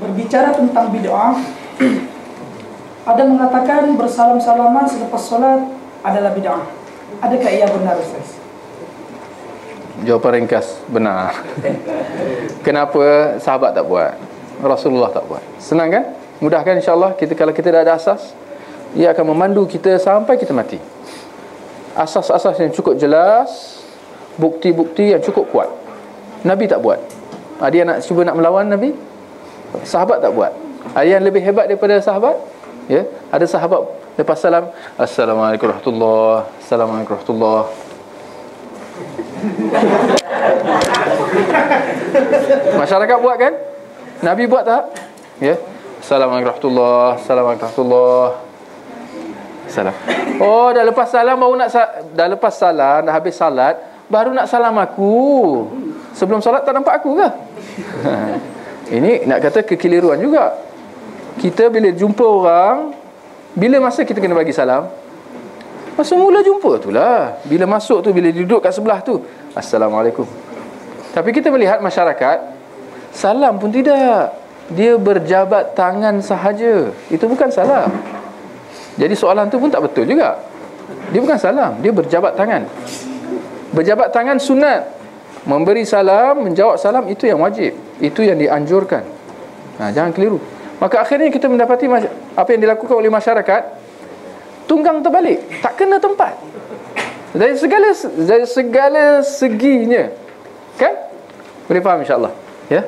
berbicara tentang bid'ah, ada mengatakan bersalam-salaman selepas solat adalah bid'ah. Adakah ia benar, Ustaz? Jawapan ringkas, benar. Kenapa sahabat tak buat? Rasulullah tak buat. Senang kan? Mudah kan, insyaAllah. Kalau kita dah ada asas, ia akan memandu kita sampai kita mati. Asas-asas yang cukup jelas, bukti-bukti yang cukup kuat. Nabi tak buat. Dia nak cuba nak melawan Nabi, sahabat tak buat. Yang lebih hebat daripada sahabat, ya, ada sahabat lepas salam, Assalamualaikum warahmatullahi, Assalamualaikum warahmatullahi. Masyarakat buat kan? Nabi buat tak? Ya. Assalamualaikum warahmatullahi, Assalamualaikum warahmatullahi. Salam. Oh, dah lepas salam baru nak dah lepas salam, dah habis salat, baru nak salam aku. Sebelum solat tak nampak aku ke? Ini nak kata kekeliruan juga. Kita bila jumpa orang, bila masa kita kena bagi salam? Masa mula jumpa tu lah. Bila masuk tu, bila duduk kat sebelah tu, Assalamualaikum. Tapi kita melihat masyarakat, salam pun tidak. Dia berjabat tangan sahaja. Itu bukan salam. Jadi soalan tu pun tak betul juga. Dia bukan salam, dia berjabat tangan. Berjabat tangan sunat. Memberi salam, menjawab salam, itu yang wajib. Itu yang dianjurkan. Jangan keliru. Maka akhirnya kita mendapati apa yang dilakukan oleh masyarakat, tunggang terbalik, tak kena tempat. Dari segala seginya. Kan? Boleh faham insya-Allah. Ya.